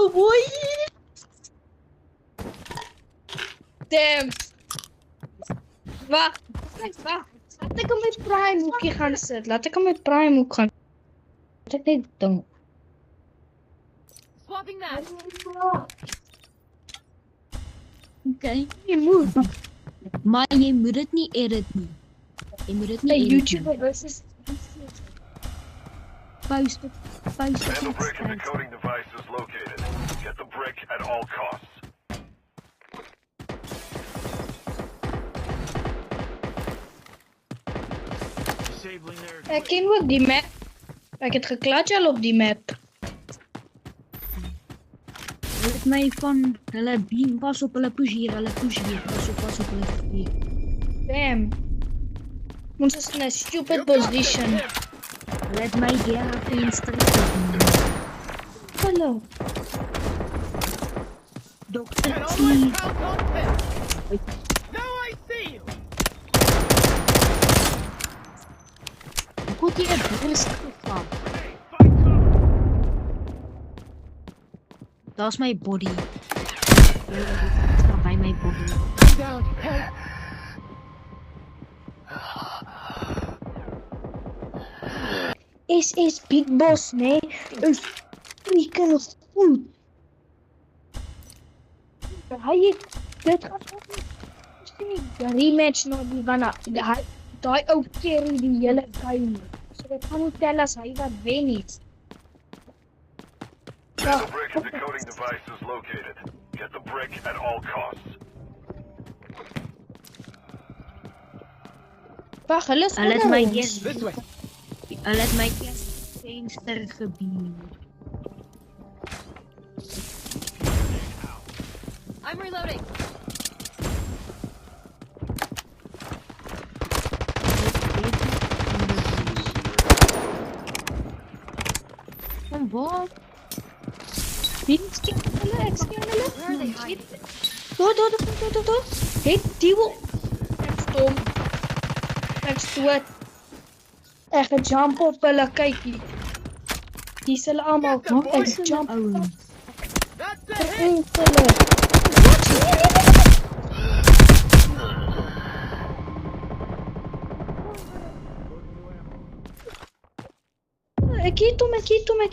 go, boy! Damn! Wacht. Laat ek op my prime hoekie gaan sit. Laat ek op my prime hoek gaan. Laat ek net dink. Swapping that. Okay, jy moet. Maar jy moet dit nie edit nie. Jy moet dit nie edit nie. YouTuber versus Post dit. Vandal brick and decoding device is located. Get the brick at all costs. Disabling their Ek ken ook die map. Ek het geklats al op die map. Hulle het my van hulle beam, pas op hulle push hier, pas op hulle hier. Damn. Ons is in 'n stupid position. Hulle het my deur venster gekom. Hallo. Dokter Get T. all my pals on pit. Now I see you. Hoe het jy 'n brust gevat? Hey, fight up. Daar's my body. By my body. I'm down. Help. SS Big Boss, nee, is freaking goed. Hy dit gaan nie die rematch nou die wanna daai ou carry die hele game. So dit gaan nie tel as hy wat wen nie. Vandal brick and decoding device is located. Get the brick at all costs. Wag, hulle is Hulle het my onder ons. This way. Hulle het my venster gebeam. I'm reloading. Kom waar? Wie skien hulle? Ek skien hulle. Where are they hiding? Tot. Het die wil. Ek stom. Ek stoot. Ek gaan jump op hulle, kyk hier. Die is hulle almal. Ek jump Ouens. That's the op hit. hulle. Ek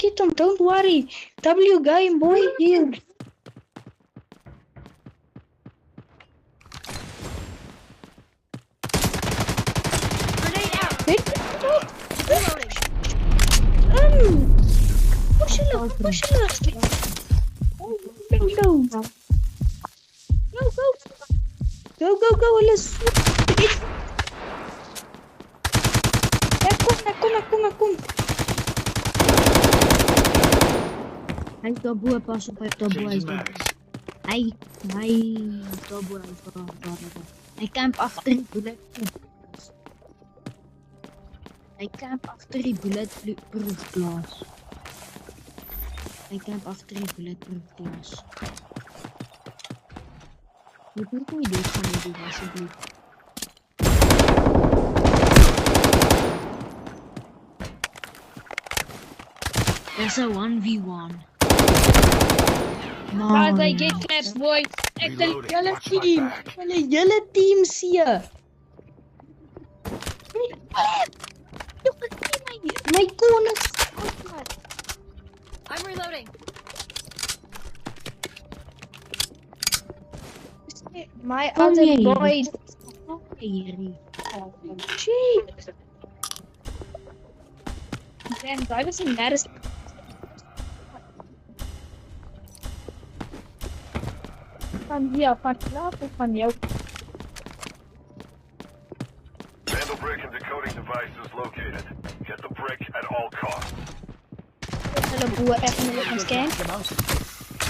het hom, don't worry. W game boy here. Grenade out. Reloading. Reloading. Push hulle. Go, hulle is Ek kom. Hy is daarbo, pas op, hy is daarbo, hy is daarbo. Hy daarbo, hy is daar. Hy camp agter die bulletproof. Hy camp agter die bulletproof glas. Jy moet nie dit gaan doen asseblief. Dis 'n 1v1. Guys, I get claps, boy. Ek tel julle team see. My corner. I'm reloading. My Kom other jy hier? boy. Hierdie. Jeez. Damn, I was in Madison. Van hier, van klaar of van jou? Vandal brick and decoding device is located. Get the brick at all costs. Hulle boe ek en hulle gaan scan.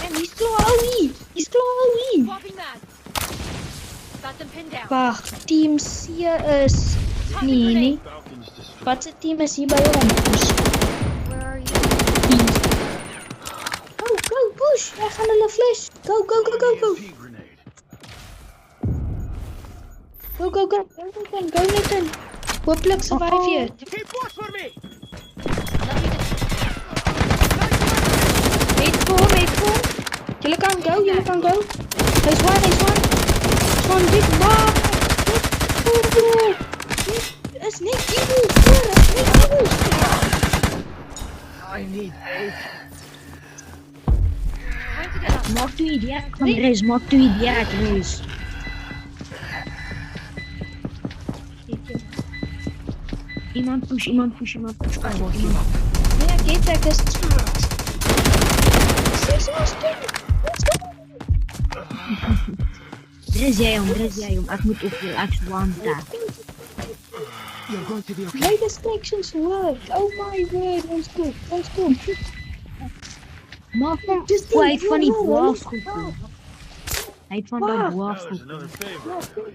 En he's Chloe. Swapping that. Got them pinned down. Wag, team C is nee. Falcons destroyed. Wat se team is hier by ons? Where are you? Go, push. Ek gaan hulle flash. Go. EMP grenade. Go Nathan. Hopelijk survive je. Keep watch for me. Eet voor. Julle kan go. Hy's one. Van dit maar. Is net evil. I need aid. Maak toe idee, ek gaan race, maak toe idee, ek race. Iemand push, iemand push. Nee, ek is smart. Dres jy hom, ek moet opveel, ek's one tap. You're going to be okay. My distractions work. Oh my word, ons kom. Maak hom, Just hy het van die think, boas wow. gekom. Hy het van die Wow. boas There's gekom. another favor for you.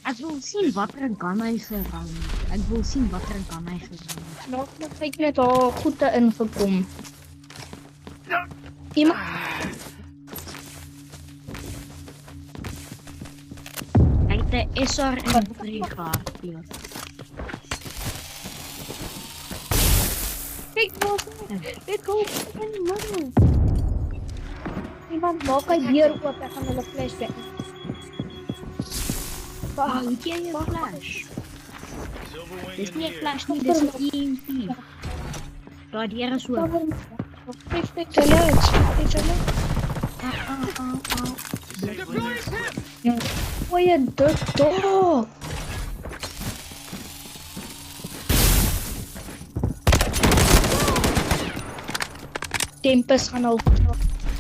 Ek wil sien wat kan hy geram. Ek wil sien wat kan hy geram. Nou het ek net haar goede ingekom. Iemand Hy het 'n SR en 3 gehad. Ja. kyk mos. Dit kom in man. Iemand maak hy deur oop, ek gaan hulle flashback. Wauw, het jy 'n flash? Silver wing Dis in nie the 'n air. flash nie, dis 'n EMP. Daar deur is hoor. Flashback hulle. Deploying him! Oye, dog. Tempus gaan al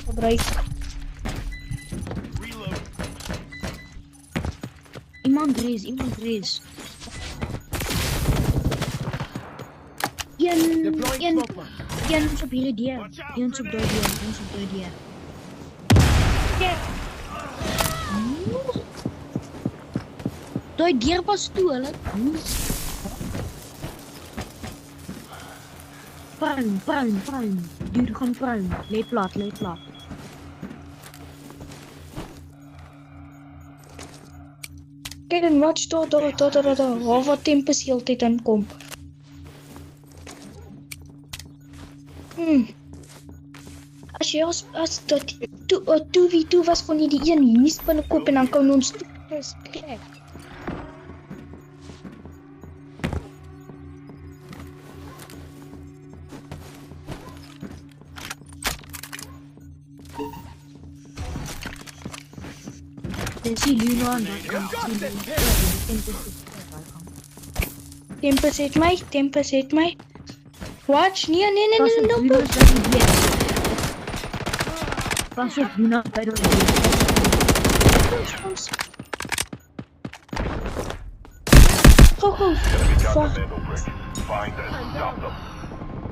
gebruik. Reload. Iemand race. Deploying Een smoke bomb. is op hierdie deur. Een is op daai deur. Daai deur was toe, hulle. Bruin. Duur gaan bruin. Lê plat. Kijk en watch daar. Waar wat Tempus heeltyd inkom. As jy as dat 2v2 was kon jy die een hier binnekop en dan kan ons krijg. Dis die Luna en dan You got this, kid! Tempus het my. Watch, nee. Pas op Luna by die deur. Go. Enemy got the Fuck. vandal brick. Find and stop them.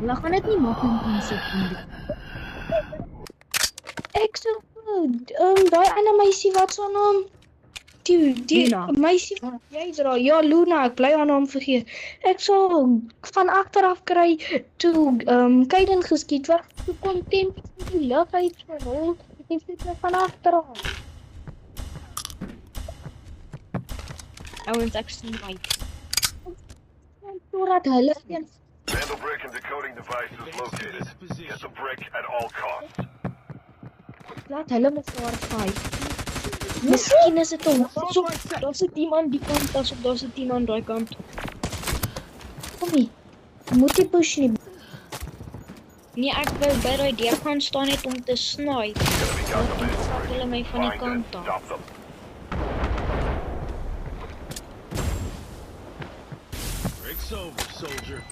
Hulle gaan dit nie maak om te sit nie. Ek so goed. Daai ander meisie wat so naam? Die Luna. meisie wat jy dra. Ja, Luna, ek bly aan naam vergeet. Ek sou van agteraf kry toe Kaiden geskiet was. Toe kom Tempus in die lug uit gerol. Ek het net van agteraf. Ouens ek sien my. Totdat hulle een Vandal brick and decoding device is located. Get the brick at all costs. laat hulle mekaar fight. Miskien is dit hom. Pas op, daar's 'n team aan die kant, pas op, daar's 'n team aan daai kant. Kom nie. Moet jy push nie. Nee, ek wou by daai deur gaan staan net om te snipe. Enemy got the vandal Sak hulle my brick. van die Find and kant af. stop them. Break's over, soldier.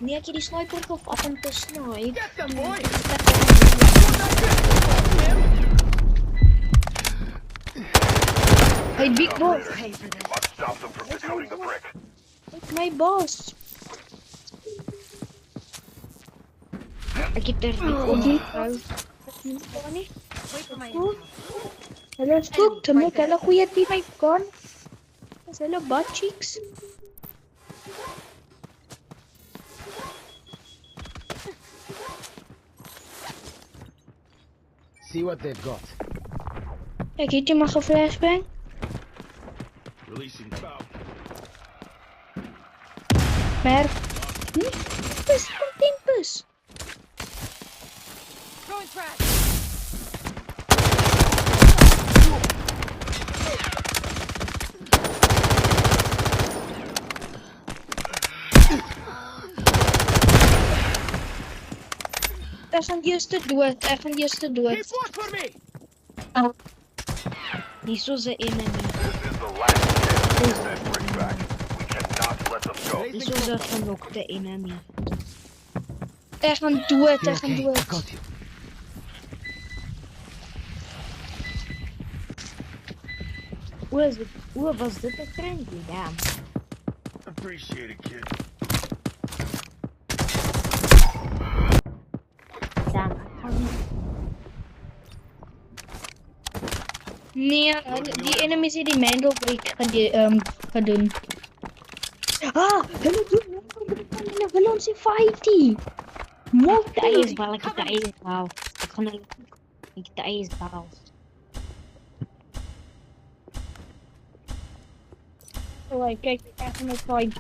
Nee, ek het die sniper of af om te snipe. Get them, boy! Hey, big boss. Must stop them from decoding the brick. My boss. Ek het er nie Kom nie. Hulle is goed, te maak hulle goeie team kan. Is hulle butt cheeks? See what they've got. Ek het jy maar geflashbang. Releasing power. Maar Tempus, kom Tempus. Throwing trash. Ek gaan eerste dood, ek gaan eerste Keep dood. watch for me! Hier soos 'n enemy. This is the last chance to get that brick back. We cannot let them go. Hier soos 'n genokte enemy. Ek gaan dood, ek gaan dood. you. Was dit 'n friendly? Damn. Appreciate it, kid. Damn. Ek gaan nie. Nee, die enemies het die mandel break gedoen. Hulle doen hulle wil ons nie fightie. Mok Die ysbal, ek het die ysbal. Ek gaan hulle... Ek het die ysbal. Like, kyk, ek gaan net fight.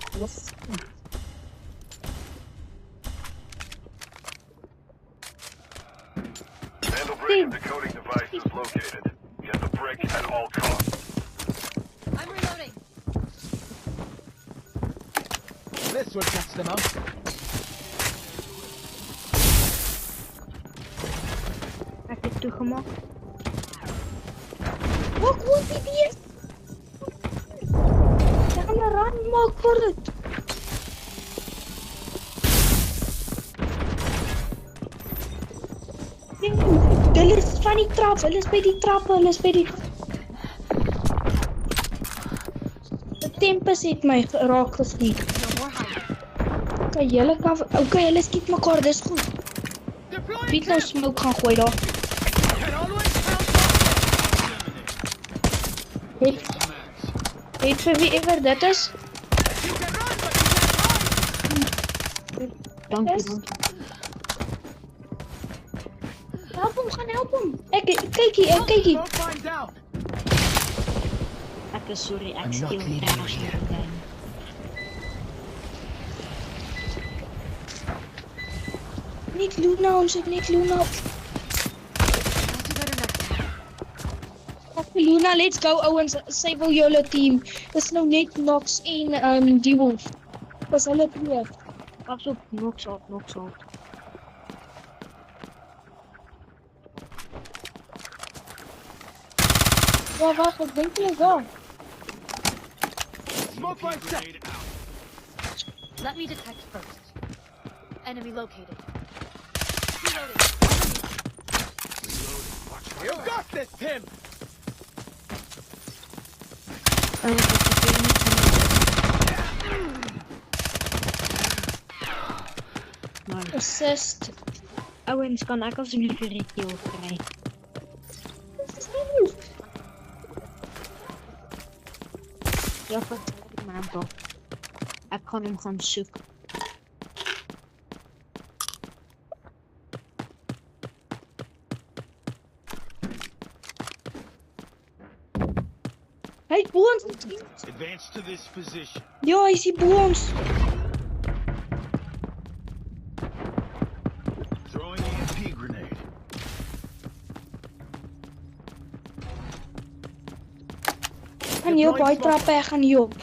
Vandal brick and decoding device is located. Get the brick at all costs. I'm reloading. This will catch them out. Ek het toegemaak. Wat moet dit hier? Ek gaan 'n run maak vir dit. Hulle is van die trap, hulle is by die trappe, hulle is by die... Die Tempus het my raak geskiet. No more hiding. Okay, julle kan... Okay, hulle skiet mekaar, dis goed. Deploying Piet nou smoke gaan gooi daar. can always count Het vir wie ever dit is? You can run, but you can't hide! Dankie, Yes. dankie. Help hom, gaan help hom. Ek kykie, Don't find out! Ek is sorry, ek I'm not steel leaving trash you in die game. Net Luna, ons het net Luna. I'll do better next time. Luna, let's go ouens, sy wil julle team. Dis nou net Nox en die Wolf. Dis hulle twee. Pas op, Nox out, Nox out. Ja, wag, ek dink hulle is daar. Smoke right set! Let me detect first. Enemy located. Reloading. You got this, Tim! Nice. Assist. Ouens, kan ek asseblief vir die kill kry? Ja, vertel die man toch. Ek kan hom gaan soek. Hy het bo ons. Advance to this position. Ja, hy is hier bo ons. Throwing EMP grenade. Gaan hier op hy trappe, ek gaan hier op.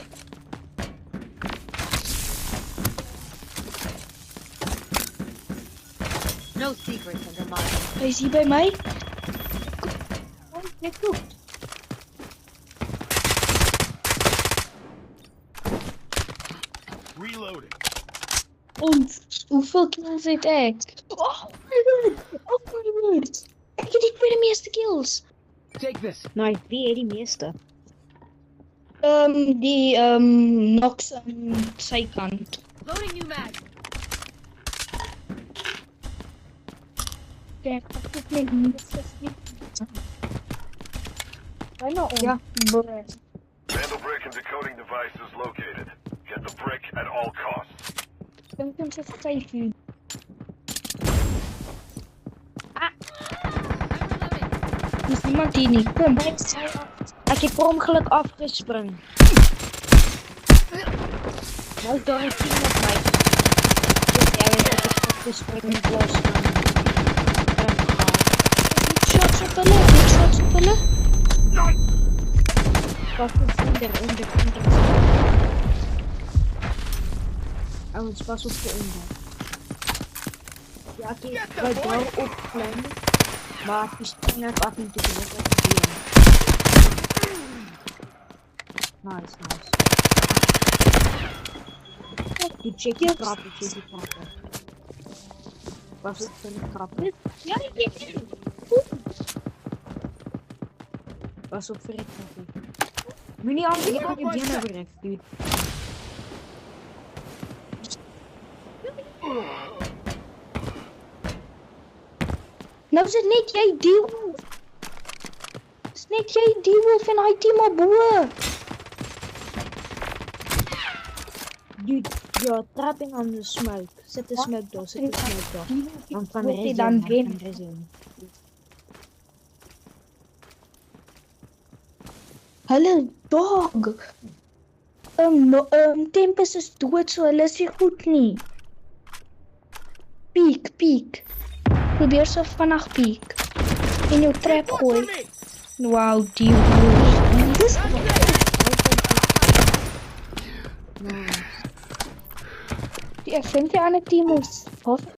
No secrets under mine. Hy is hier by my. Kom, net toe. Reloading. Ons, hoeveel kills het ek? Oh my word, oh my word. Ek het die tweede meeste kills. Take this! Nice, wie het die meeste? Die Nox aan sy kant. Loading new mag. Kijk, ek het net niks geskiet. Bijna om. Ja. Vandal brick and decoding device is located. Get the brick at all costs. Ik denk hem zit safe hier. I'm reloading. Er is niemand hier niet. Kom. Ek het per ongeluk afgespring. Nou is daar 'n team met my. gespring in plaas van Shots op hulle, shots op hulle. pas op onder. Ouens, pas op de onder. Ja, kijk, wij daar op klein. Maar die spring net af en toe terug uit de been. Nice. Die check je trappen. Was het voor de trappen? Ja, Pas op voor de trappen. Moet niet aan je been hebben recht, dude. nou is het net jy die wolf. Is net jy die wolf en hy team op boe. Dude, you're trapping on the smoke. Zet de smoke door. Dan van Moet jy resin. dan Van wen? resin. Hulle dog. Tempest is dood, so hulle is nie goed nie. Piek. Probeer so vinnig piek. En jou trap gooi. Wow, die wolf. Dis Nice. die ek vind die ander team is